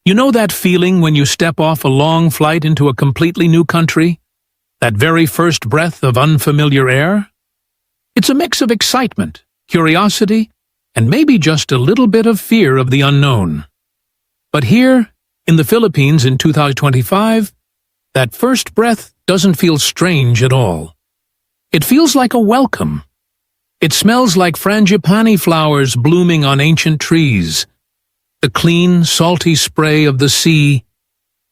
You know that feeling when you step off a long flight into a completely new country? That very first breath of unfamiliar air? It's a mix of excitement, curiosity, and maybe just a little bit of fear of the unknown. But here, in the Philippines in 2025, that first breath doesn't feel strange at all. It feels like a welcome. It smells like frangipani flowers blooming on ancient trees, the clean, salty spray of the sea,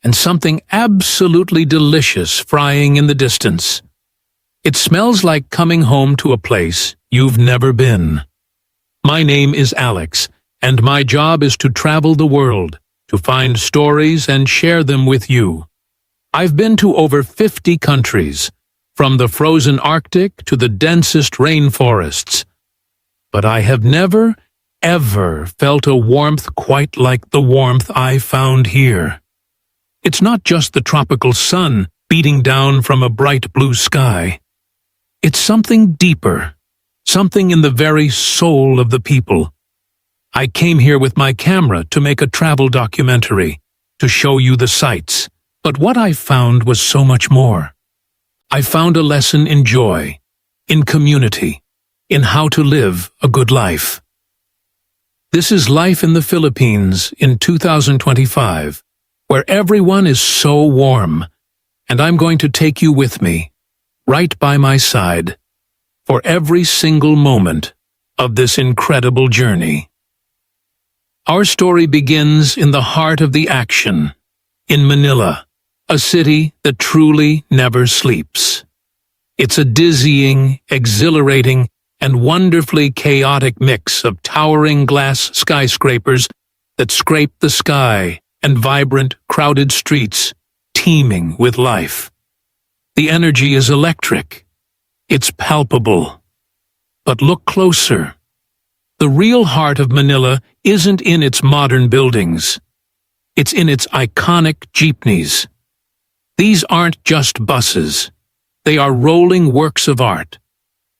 and something absolutely delicious frying in the distance. It smells like coming home to a place you've never been. My name is Alex, and my job is to travel the world, to find stories and share them with you. I've been to over 50 countries, from the frozen Arctic to the densest rainforests. But I have never, ever felt a warmth quite like the warmth I found here. It's not just the tropical sun beating down from a bright blue sky. It's something deeper, something in the very soul of the people. I came here with my camera to make a travel documentary, to show you the sights. But what I found was so much more. I found a lesson in joy, in community, in how to live a good life. This is life in the Philippines in 2025, where everyone is so warm, and I'm going to take you with me, right by my side, for every single moment of this incredible journey. Our story begins in the heart of the action, in Manila, a city that truly never sleeps. It's a dizzying, exhilarating, and wonderfully chaotic mix of towering glass skyscrapers that scrape the sky and vibrant, crowded streets teeming with life. The energy is electric. It's palpable. But look closer. The real heart of Manila isn't in its modern buildings. It's in its iconic jeepneys. These aren't just buses. They are rolling works of art.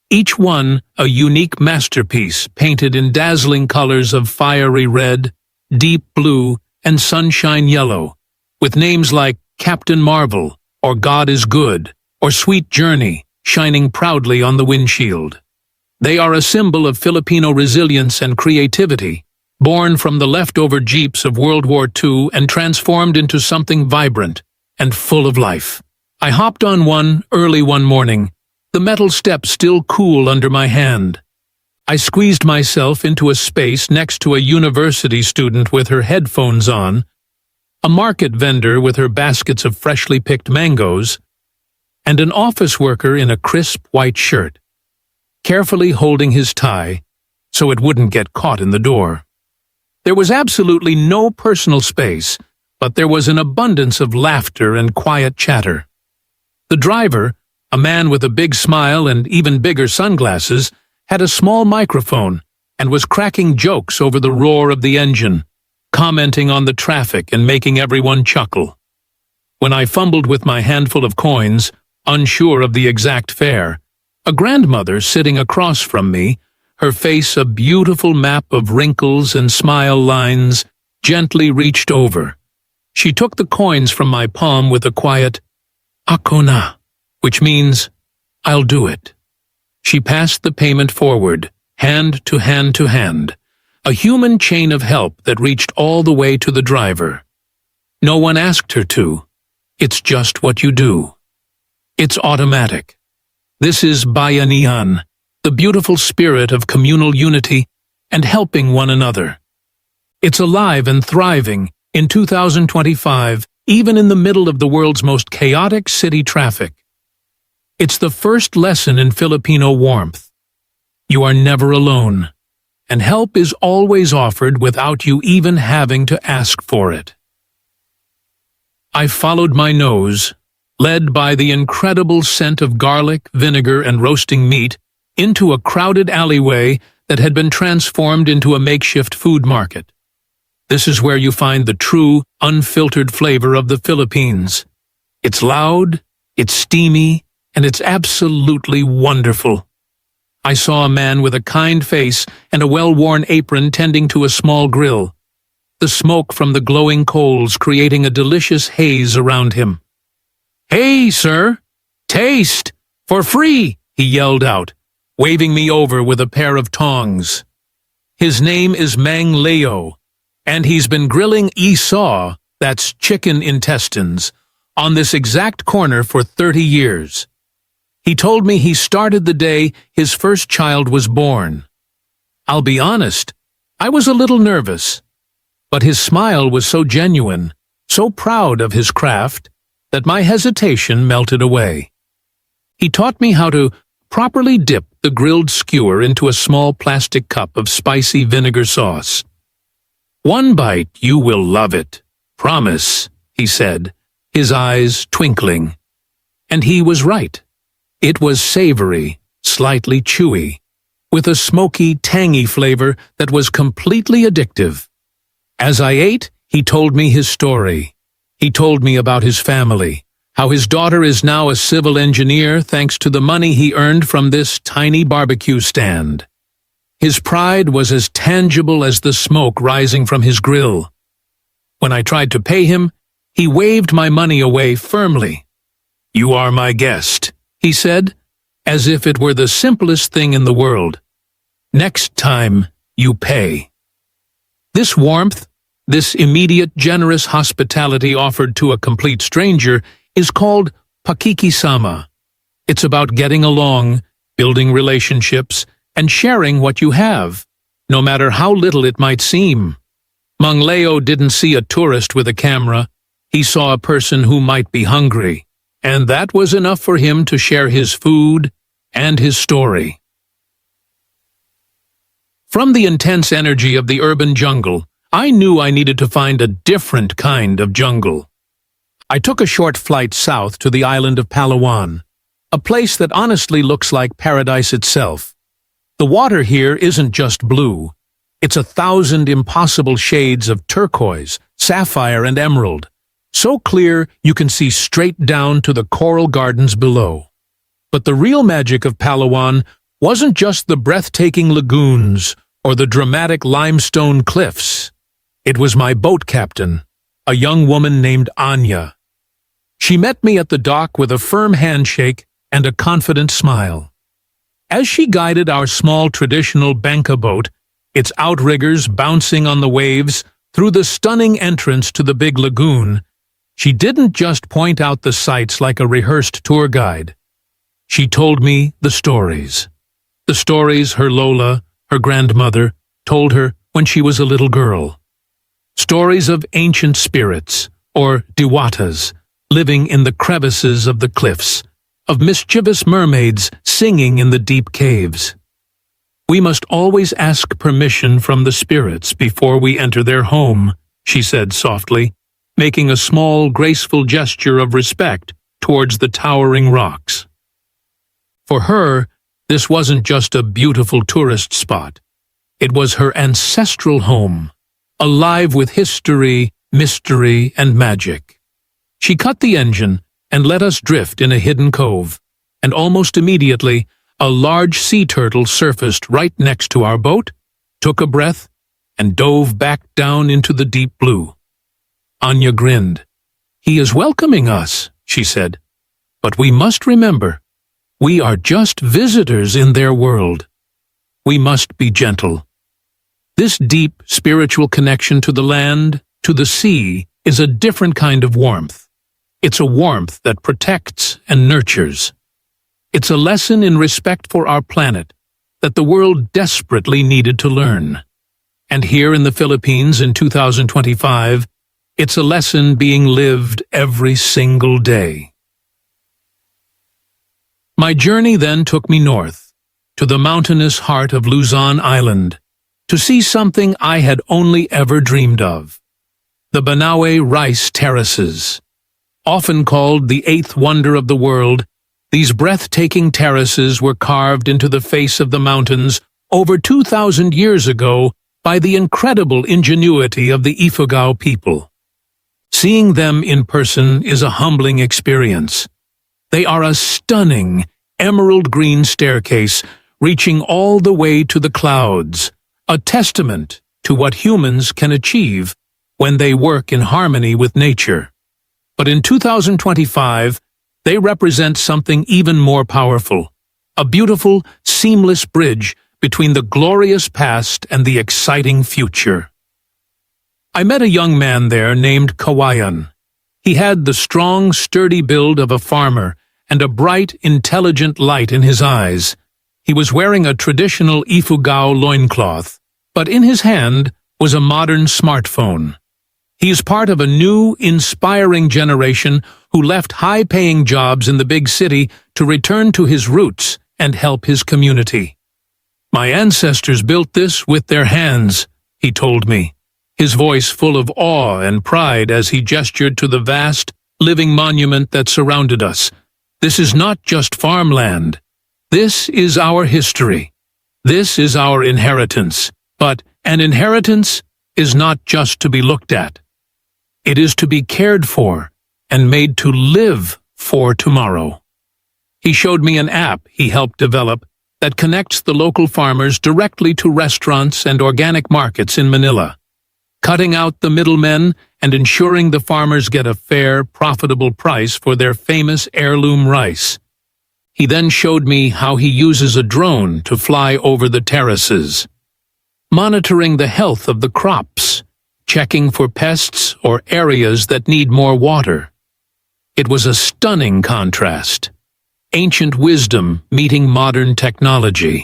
Each one a unique masterpiece painted in dazzling colors of fiery red, deep blue, and sunshine yellow, with names like Captain Marvel, or God is Good, or Sweet Journey, shining proudly on the windshield. They are a symbol of Filipino resilience and creativity, born from the leftover jeeps of World War II and transformed into something vibrant and full of life. I hopped on one early one morning, the metal steps still cool under my hand. I squeezed myself into a space next to a university student with her headphones on, a market vendor with her baskets of freshly picked mangoes, and an office worker in a crisp white shirt, carefully holding his tie so it wouldn't get caught in the door. There was absolutely no personal space, but there was an abundance of laughter and quiet chatter. The driver, a man with a big smile and even bigger sunglasses, had a small microphone and was cracking jokes over the roar of the engine, commenting on the traffic and making everyone chuckle. When I fumbled with my handful of coins, unsure of the exact fare, a grandmother sitting across from me, her face a beautiful map of wrinkles and smile lines, gently reached over. She took the coins from my palm with a quiet, "Ako na," which means, "I'll do it." She passed the payment forward, hand to hand to hand, a human chain of help that reached all the way to the driver. No one asked her to. It's just what you do. It's automatic. This is bayanihan, the beautiful spirit of communal unity and helping one another. It's alive and thriving in 2025, even in the middle of the world's most chaotic city traffic. It's the first lesson in Filipino warmth. You are never alone, and help is always offered without you even having to ask for it. I followed my nose, led by the incredible scent of garlic, vinegar, and roasting meat, into a crowded alleyway that had been transformed into a makeshift food market. This is where you find the true, unfiltered flavor of the Philippines. It's loud, it's steamy, and it's absolutely wonderful. I saw a man with a kind face and a well-worn apron tending to a small grill. the smoke from the glowing coals creating a delicious haze around him. "Hey, sir! Taste! For free!" he yelled out, waving me over with a pair of tongs. His name is Mang Leo, and he's been grilling Esau, that's chicken intestines, on this exact corner for 30 years. He told me he started the day his first child was born. I'll be honest, I was a little nervous, but his smile was so genuine, so proud of his craft, that my hesitation melted away. He taught me how to properly dip the grilled skewer into a small plastic cup of spicy vinegar sauce. "One bite, you will love it. Promise," he said, his eyes twinkling. And he was right. It was savory, slightly chewy, with a smoky, tangy flavor that was completely addictive. As I ate, he told me his story. He told me about his family, how his daughter is now a civil engineer thanks to the money he earned from this tiny barbecue stand. His pride was as tangible as the smoke rising from his grill. When I tried to pay him, he waved my money away firmly. "You are my guest," he said, as if it were the simplest thing in the world. "Next time, you pay." This warmth, this immediate, generous hospitality offered to a complete stranger is called pakikisama. It's about getting along, building relationships, and sharing what you have, no matter how little it might seem. Mang Leo didn't see a tourist with a camera. He saw a person who might be hungry, and that was enough for him to share his food and his story. From the intense energy of the urban jungle, I knew I needed to find a different kind of jungle. I took a short flight south to the island of Palawan, a place that honestly looks like paradise itself. The water here isn't just blue. It's 1,000 impossible shades of turquoise, sapphire, and emerald, so clear you can see straight down to the coral gardens below. But the real magic of Palawan wasn't just the breathtaking lagoons or the dramatic limestone cliffs. It was my boat captain, a young woman named Anya. She met me at the dock with a firm handshake and a confident smile. As she guided our small traditional banca boat, its outriggers bouncing on the waves, through the stunning entrance to the big lagoon, she didn't just point out the sights like a rehearsed tour guide. She told me the stories. The stories her Lola, her grandmother, told her when she was a little girl. Stories of ancient spirits, or dewatas, living in the crevices of the cliffs, of mischievous mermaids singing in the deep caves. "We must always ask permission from the spirits before we enter their home," she said softly, making a small, graceful gesture of respect towards the towering rocks. For her, this wasn't just a beautiful tourist spot. It was her ancestral home, alive with history, mystery, and magic. She cut the engine and let us drift in a hidden cove, and almost immediately, a large sea turtle surfaced right next to our boat, took a breath, and dove back down into the deep blue. Anya grinned. "He is welcoming us," she said. "But we must remember, we are just visitors in their world. We must be gentle." This deep spiritual connection to the land, to the sea, is a different kind of warmth. It's a warmth that protects and nurtures. It's a lesson in respect for our planet that the world desperately needed to learn. And here in the Philippines in 2025, it's a lesson being lived every single day. My journey then took me north, to the mountainous heart of Luzon Island, to see something I had only ever dreamed of: the Banawe rice terraces. Often called the eighth wonder of the world, these breathtaking terraces were carved into the face of the mountains over 2,000 years ago by the incredible ingenuity of the Ifugao people. Seeing them in person is a humbling experience. They are a stunning, emerald green staircase reaching all the way to the clouds, a testament to what humans can achieve when they work in harmony with nature. But in 2025, they represent something even more powerful, a beautiful, seamless bridge between the glorious past and the exciting future. I met a young man there named Kawayan. He had the strong, sturdy build of a farmer and a bright, intelligent light in his eyes. He was wearing a traditional Ifugao loincloth, but in his hand was a modern smartphone. He is part of a new, inspiring generation who left high-paying jobs in the big city to return to his roots and help his community. "My ancestors built this with their hands," he told me, his voice full of awe and pride as he gestured to the vast, living monument that surrounded us. "This is not just farmland. This is our history. This is our inheritance. But an inheritance is not just to be looked at. It is to be cared for and made to live for tomorrow." He showed me an app he helped develop that connects the local farmers directly to restaurants and organic markets in Manila, cutting out the middlemen and ensuring the farmers get a fair, profitable price for their famous heirloom rice. He then showed me how he uses a drone to fly over the terraces, monitoring the health of the crops, checking for pests or areas that need more water. It was a stunning contrast. Ancient wisdom meeting modern technology.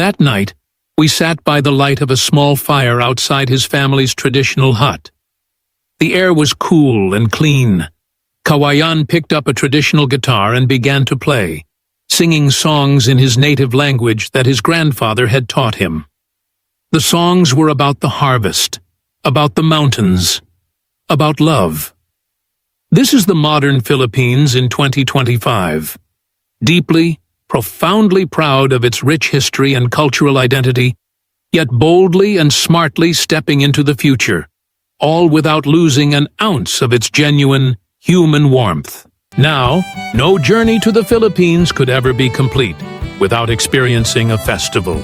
That night, we sat by the light of a small fire outside his family's traditional hut. The air was cool and clean. Kawayan picked up a traditional guitar and began to play, singing songs in his native language that his grandfather had taught him. The songs were about the harvest, about the mountains, about love. This is the modern Philippines in 2025. Deeply, profoundly proud of its rich history and cultural identity, yet boldly and smartly stepping into the future, all without losing an ounce of its genuine, human warmth. Now, no journey to the Philippines could ever be complete without experiencing a festival.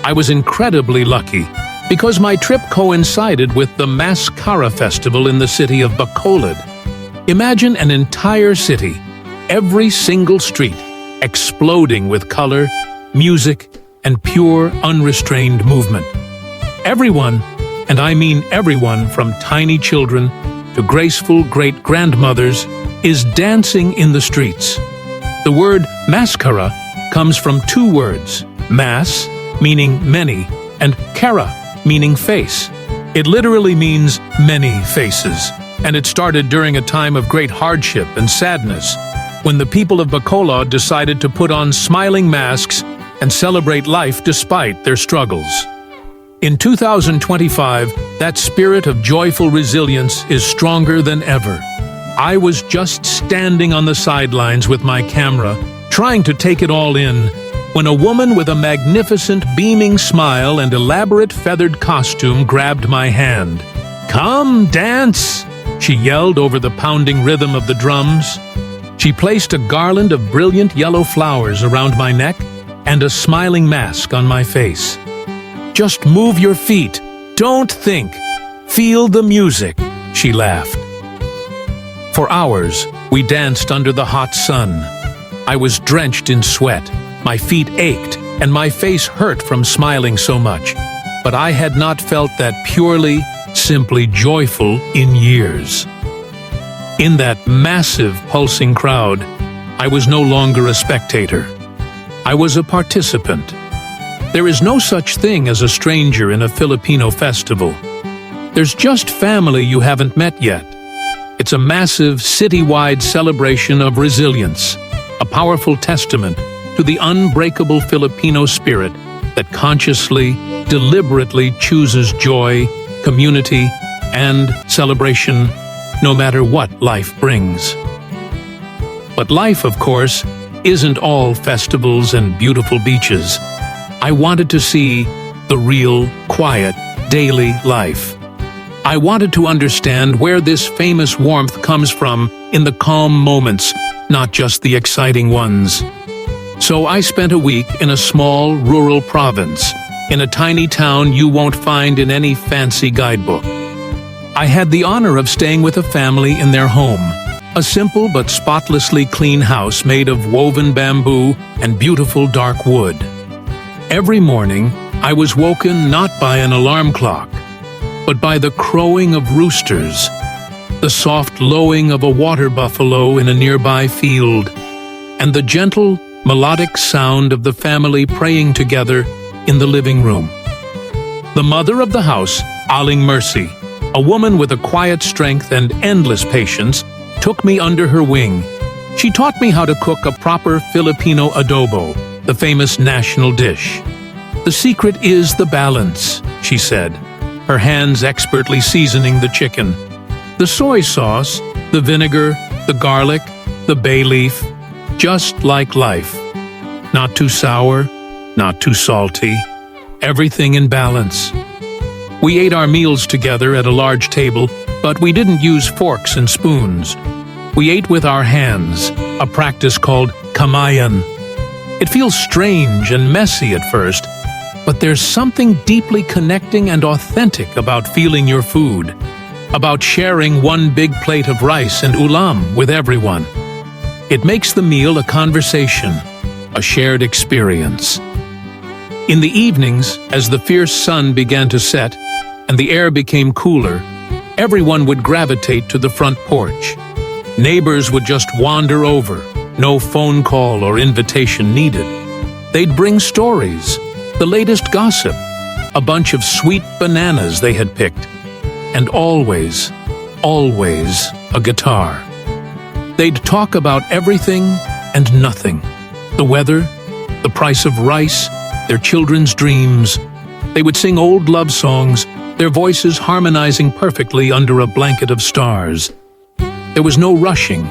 I was incredibly lucky because my trip coincided with the MassKara festival in the city of Bacolod. Imagine an entire city, every single street, exploding with color, music, and pure, unrestrained movement. Everyone, and I mean everyone from tiny children to graceful great-grandmothers, is dancing in the streets. The word MassKara comes from two words, mass, meaning many, and kara, meaning face. It literally means many faces, and it started during a time of great hardship and sadness, when the people of Bacolod decided to put on smiling masks and celebrate life despite their struggles. In 2025, that spirit of joyful resilience is stronger than ever. I was just standing on the sidelines with my camera, trying to take it all in, when a woman with a magnificent beaming smile and elaborate feathered costume grabbed my hand. "Come, dance!" she yelled over the pounding rhythm of the drums. She placed a garland of brilliant yellow flowers around my neck and a smiling mask on my face. "Just move your feet. Don't think. Feel the music," she laughed. For hours, we danced under the hot sun. I was drenched in sweat, my feet ached, and my face hurt from smiling so much. But I had not felt that purely, simply joyful in years. In that massive, pulsing crowd, I was no longer a spectator. I was a participant. There is no such thing as a stranger in a Filipino festival. There's just family you haven't met yet. It's a massive, citywide celebration of resilience, a powerful testament to the unbreakable Filipino spirit that consciously, deliberately chooses joy, community, and celebration no matter what life brings. But life, of course, isn't all festivals and beautiful beaches. I wanted to see the real, quiet, daily life. I wanted to understand where this famous warmth comes from in the calm moments, not just the exciting ones. So I spent a week in a small, rural province, in a tiny town you won't find in any fancy guidebook. I had the honor of staying with a family in their home, a simple but spotlessly clean house made of woven bamboo and beautiful dark wood. Every morning, I was woken not by an alarm clock, but by the crowing of roosters, the soft lowing of a water buffalo in a nearby field, and the gentle, melodic sound of the family praying together in the living room. The mother of the house, Aling Mercy, a woman with a quiet strength and endless patience, took me under her wing. She taught me how to cook a proper Filipino adobo, the famous national dish. "The secret is the balance," she said, her hands expertly seasoning the chicken. The soy sauce, the vinegar, the garlic, the bay leaf, just like life. Not too sour, not too salty, everything in balance. We ate our meals together at a large table, but we didn't use forks and spoons. We ate with our hands, a practice called kamayan. It feels strange and messy at first, but there's something deeply connecting and authentic about feeling your food, about sharing one big plate of rice and ulam with everyone. It makes the meal a conversation, a shared experience. In the evenings, as the fierce sun began to set and the air became cooler, everyone would gravitate to the front porch. Neighbors would just wander over, no phone call or invitation needed. They'd bring stories, the latest gossip, a bunch of sweet bananas they had picked, and always, always a guitar. They'd talk about everything and nothing, the weather, the price of rice, their children's dreams. They would sing old love songs, their voices harmonizing perfectly under a blanket of stars. There was no rushing,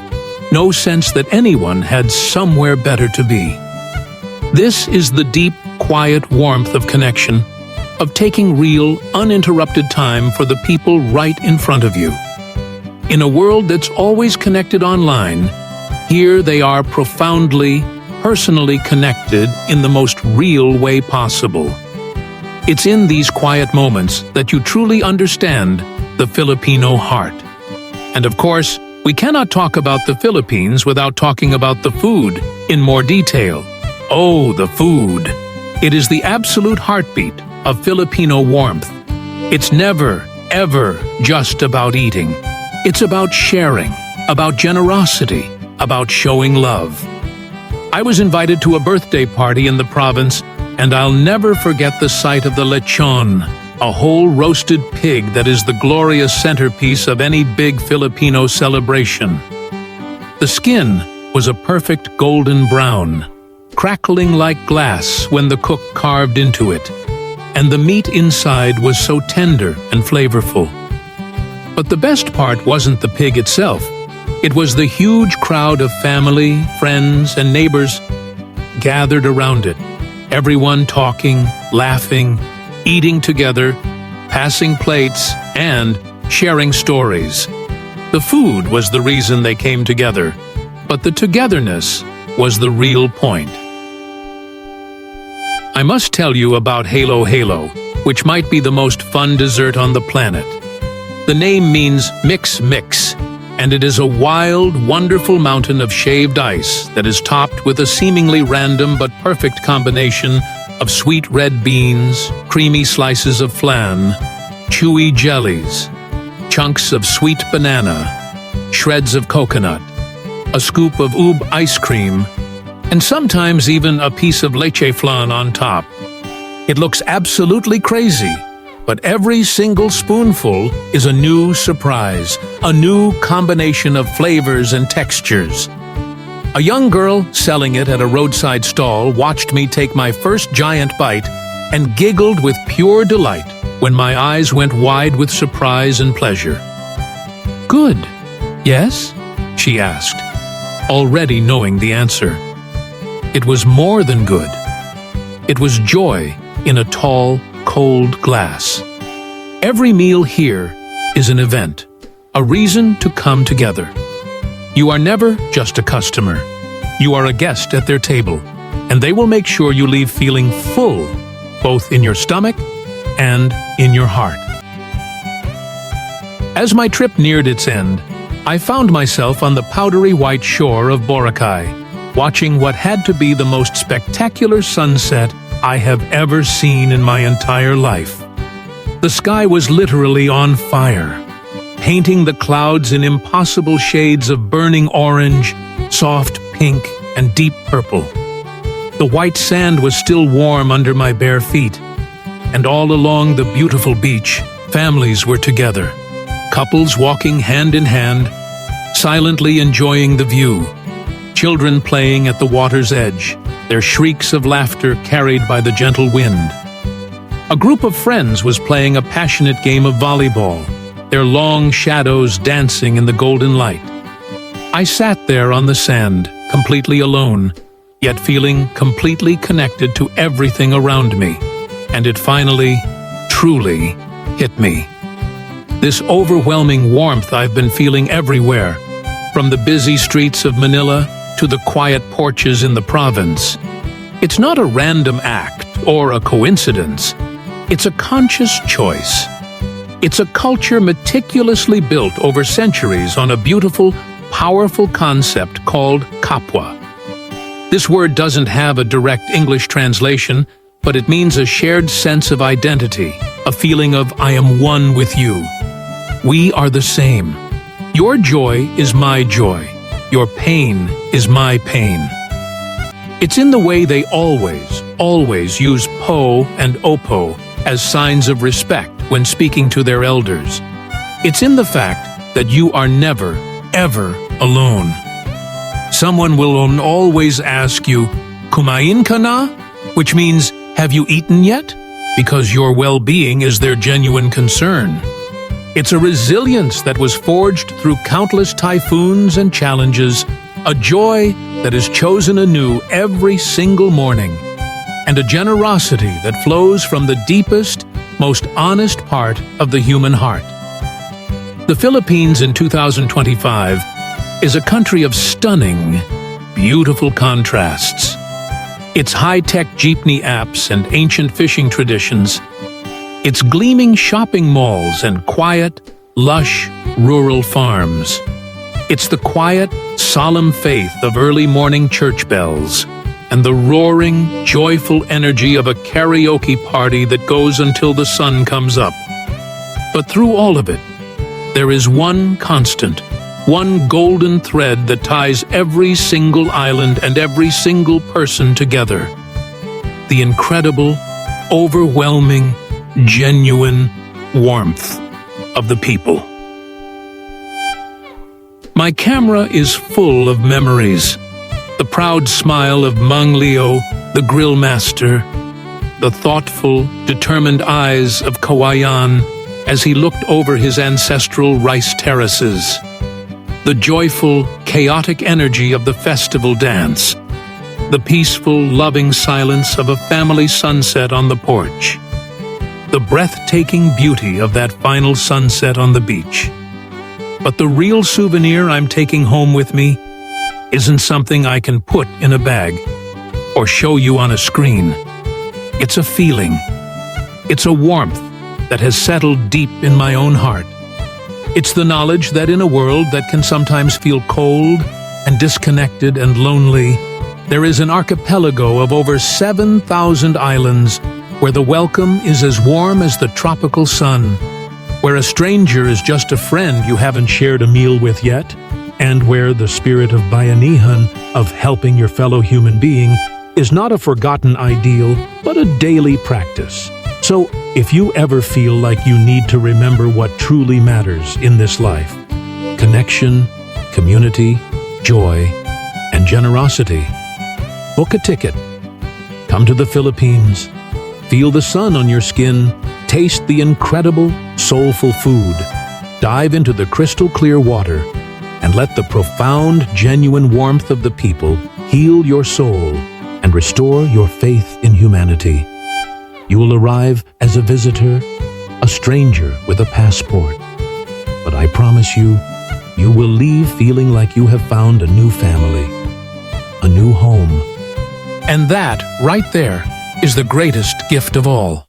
no sense that anyone had somewhere better to be. This is the deep, quiet warmth of connection, of taking real, uninterrupted time for the people right in front of you. In a world that's always connected online, here they are profoundly, personally connected in the most real way possible. It's in these quiet moments that you truly understand the Filipino heart. And of course, we cannot talk about the Philippines without talking about the food in more detail. Oh, the food! It is the absolute heartbeat of Filipino warmth. It's never, ever just about eating. It's about sharing, about generosity, about showing love. I was invited to a birthday party in the province, and I'll never forget the sight of the lechon, a whole roasted pig that is the glorious centerpiece of any big Filipino celebration. The skin was a perfect golden brown, crackling like glass when the cook carved into it, and the meat inside was so tender and flavorful. But the best part wasn't the pig itself. It was the huge crowd of family, friends, and neighbors gathered around it, everyone talking, laughing, eating together, passing plates, and sharing stories. The food was the reason they came together, but the togetherness was the real point. I must tell you about Halo Halo, which might be the most fun dessert on the planet. The name means mix mix, and it is a wild, wonderful mountain of shaved ice that is topped with a seemingly random but perfect combination of sweet red beans, creamy slices of flan, chewy jellies, chunks of sweet banana, shreds of coconut, a scoop of oob ice cream, and sometimes even a piece of leche flan on top. It looks absolutely crazy, but every single spoonful is a new surprise, a new combination of flavors and textures. A young girl selling it at a roadside stall watched me take my first giant bite and giggled with pure delight when my eyes went wide with surprise and pleasure. "Good, yes?" she asked, already knowing the answer. It was more than good. It was joy in a tall, cold glass. Every meal here is an event, a reason to come together. You are never just a customer. You are a guest at their table, and they will make sure you leave feeling full, both in your stomach and in your heart. As my trip neared its end, I found myself on the powdery white shore of Boracay, watching what had to be the most spectacular sunset I have ever seen in my entire life. The sky was literally on fire, painting the clouds in impossible shades of burning orange, soft pink, and deep purple. The white sand was still warm under my bare feet, and all along the beautiful beach, families were together, couples walking hand in hand, silently enjoying the view, children playing at the water's edge, their shrieks of laughter carried by the gentle wind. A group of friends was playing a passionate game of volleyball, their long shadows dancing in the golden light. I sat there on the sand, completely alone, yet feeling completely connected to everything around me, and it finally, truly, hit me. This overwhelming warmth I've been feeling everywhere, from the busy streets of Manila to the quiet porches in the province. It's not a random act or a coincidence. It's a conscious choice. It's a culture meticulously built over centuries on a beautiful, powerful concept called kapwa. This word doesn't have a direct English translation, but it means a shared sense of identity, a feeling of I am one with you. We are the same. Your joy is my joy. Your pain is my pain. It's in the way they always use po and opo as signs of respect when speaking to their elders. It's in the fact that you are never, ever alone. Someone will always ask you, "Kumain ka na?" which means, "Have you eaten yet?" because your well-being is their genuine concern. It's a resilience that was forged through countless typhoons and challenges, a joy that is chosen anew every single morning, and a generosity that flows from the deepest, most honest part of the human heart. The Philippines in 2025 is a country of stunning, beautiful contrasts. Its high-tech jeepney apps and ancient fishing traditions, its gleaming shopping malls and quiet, lush, rural farms. It's the quiet, solemn faith of early morning church bells and the roaring, joyful energy of a karaoke party that goes until the sun comes up. But through all of it, there is one constant, one golden thread that ties every single island and every single person together. The incredible, overwhelming, genuine warmth of the people. My camera is full of memories. The proud smile of Mang Leo, the grill master, the thoughtful, determined eyes of Kawayan as he looked over his ancestral rice terraces, the joyful, chaotic energy of the festival dance, the peaceful, loving silence of a family sunset on the porch, the breathtaking beauty of that final sunset on the beach. But the real souvenir I'm taking home with me isn't something I can put in a bag or show you on a screen. It's a feeling. It's a warmth that has settled deep in my own heart. It's the knowledge that in a world that can sometimes feel cold and disconnected and lonely, there is an archipelago of over 7,000 islands where the welcome is as warm as the tropical sun, where a stranger is just a friend you haven't shared a meal with yet, and where the spirit of bayanihan, of helping your fellow human being, is not a forgotten ideal, but a daily practice. So, if you ever feel like you need to remember what truly matters in this life, connection, community, joy, and generosity, book a ticket. Come to the Philippines. Feel the sun on your skin, taste the incredible, soulful food, dive into the crystal clear water, and let the profound, genuine warmth of the people heal your soul and restore your faith in humanity. You will arrive as a visitor, a stranger with a passport. But I promise you, you will leave feeling like you have found a new family, a new home. And that, right there, is the greatest gift of all.